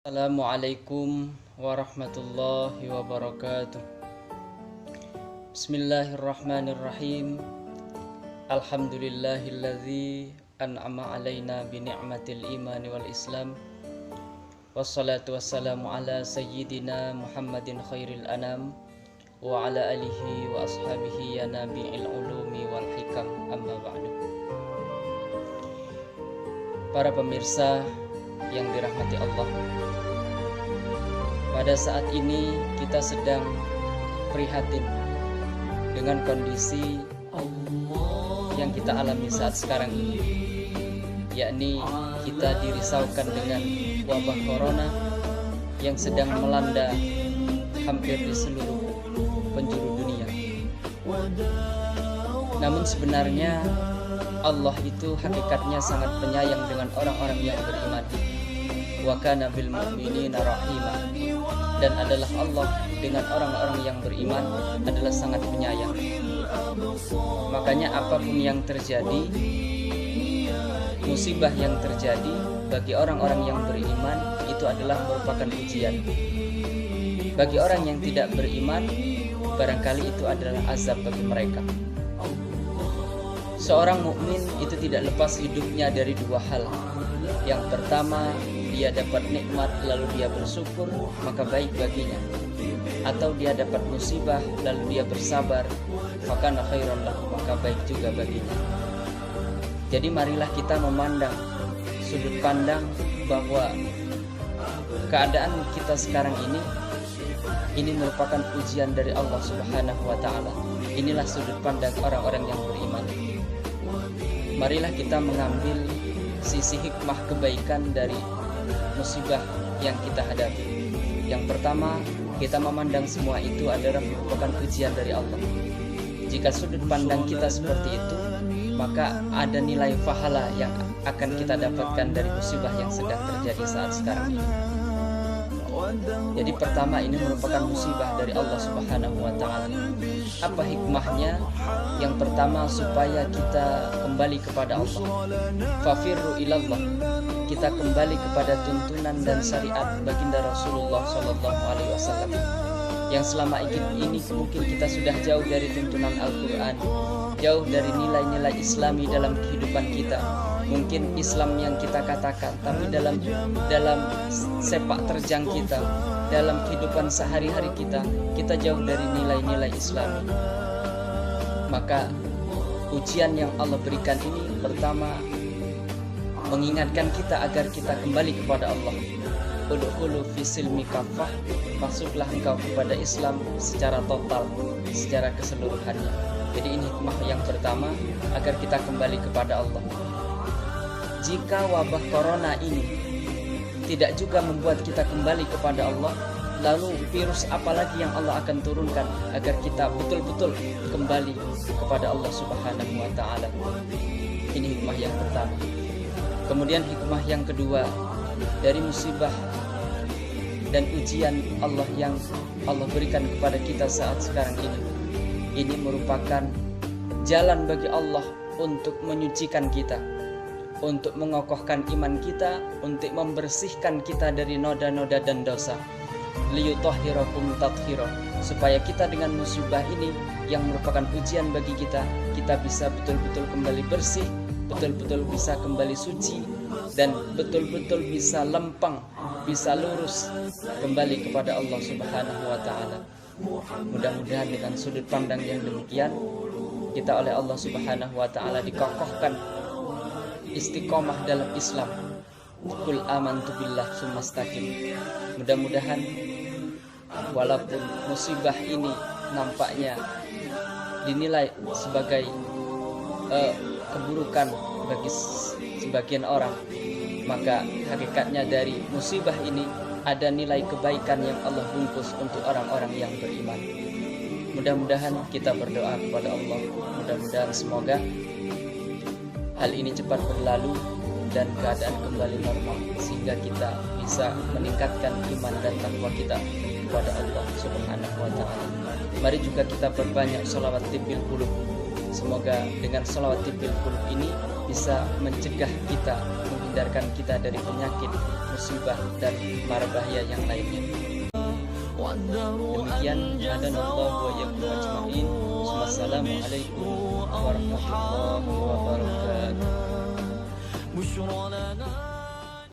Assalamualaikum warahmatullahi wabarakatuh. Bismillahirrahmanirrahim. Alhamdulillahilladzi an'ama alaina bi ni'matil imani wal islam. Wassalatu wassalamu ala sayyidina Muhammadin khairil anam wa ala alihi wa ashabihi ya nabi'il ulumi wal hikam, amma ba'du. Para pemirsa yang dirahmati Allah, pada saat ini kita sedang prihatin dengan kondisi yang kita alami saat sekarang ini, yakni kita dirisaukan dengan wabah corona yang sedang melanda hampir di seluruh penjuru dunia. Namun sebenarnya Allah itu hakikatnya sangat penyayang dengan orang-orang yang beriman. Wa kana bil mu'minina rahima, dan adalah Allah dengan orang-orang yang beriman adalah sangat penyayang. Makanya apapun yang terjadi, musibah yang terjadi bagi orang-orang yang beriman itu adalah merupakan ujian. Bagi orang yang tidak beriman, barangkali itu adalah azab bagi mereka. Seorang mukmin itu tidak lepas hidupnya dari dua hal. Yang pertama, dia dapat nikmat lalu dia bersyukur, maka baik baginya. Atau dia dapat musibah lalu dia bersabar, maka khairan lahu, maka baik juga baginya. Jadi marilah kita memandang sudut pandang bahwa keadaan kita sekarang ini merupakan ujian dari Allah Subhanahu wa taala. Inilah sudut pandang orang-orang yang beriman. Marilah kita mengambil sisi hikmah kebaikan dari musibah yang kita hadapi. Yang pertama, kita memandang semua itu adalah merupakan ujian dari Allah. Jika sudut pandang kita seperti itu, maka ada nilai pahala yang akan kita dapatkan dari musibah yang sedang terjadi saat sekarang ini. Jadi pertama, ini merupakan musibah dari Allah Subhanahu wa taala. Apa hikmahnya? Yang pertama, supaya kita kembali kepada Allah. Fafirru ilallah. Kita kembali kepada tuntunan dan syariat baginda Rasulullah sallallahu alaihi wasallam. Yang selama ini mungkin kita sudah jauh dari tuntunan Al-Qur'an, jauh dari nilai-nilai Islami dalam kehidupan kita. Mungkin Islam yang kita katakan, tapi dalam sepak terjang kita, dalam kehidupan sehari-hari kita jauh dari nilai-nilai Islami. Maka ujian yang Allah berikan ini pertama mengingatkan kita agar kita kembali kepada Allah. Udkhulu fi silmi kafah, masuklah engkau kepada Islam secara total, secara keseluruhannya. Jadi ini hikmah yang pertama, agar kita kembali kepada Allah. Jika wabah corona ini tidak juga membuat kita kembali kepada Allah, lalu virus apa lagi yang Allah akan turunkan agar kita betul-betul kembali kepada Allah Subhanahu wa taala? Ini hikmah yang pertama. Kemudian hikmah yang kedua, dari musibah dan ujian Allah yang Allah berikan kepada kita saat sekarang ini merupakan jalan bagi Allah untuk menyucikan kita, untuk mengokohkan iman kita, untuk membersihkan kita dari noda-noda dan dosa. Liyutahhirakum tathhira, supaya kita dengan musibah ini yang merupakan ujian bagi kita bisa betul-betul kembali bersih, betul-betul bisa kembali suci, dan betul-betul bisa lempang, bisa lurus kembali kepada Allah Subhanahu wa taala. Mudah-mudahan dengan sudut pandang yang demikian, kita oleh Allah Subhanahu wa taala dikokohkan istiqomah dalam Islam. Qul amantu billah tsumastaqim. Mudah-mudahan walaupun musibah ini nampaknya dinilai sebagai keburukan bagi sebagian orang, maka hakikatnya dari musibah ini ada nilai kebaikan yang Allah bungkus untuk orang-orang yang beriman. Mudah-mudahan kita berdoa kepada Allah, mudah-mudahan semoga hal ini cepat berlalu dan keadaan kembali normal, sehingga kita bisa meningkatkan iman dan takwa kita kepada Allah Subhanahu wa taala. Mari juga kita perbanyak sholawat tibbil qulub. Semoga dengan sholawat tibbil qulub ini bisa mencegah kita, menghindarkan kita dari penyakit, musibah, dan mara bahaya yang lainnya. Demikian, hadanallahu wa iyyakum ajma'in. Wassalamualaikum warahmatullahi wabarakatuh.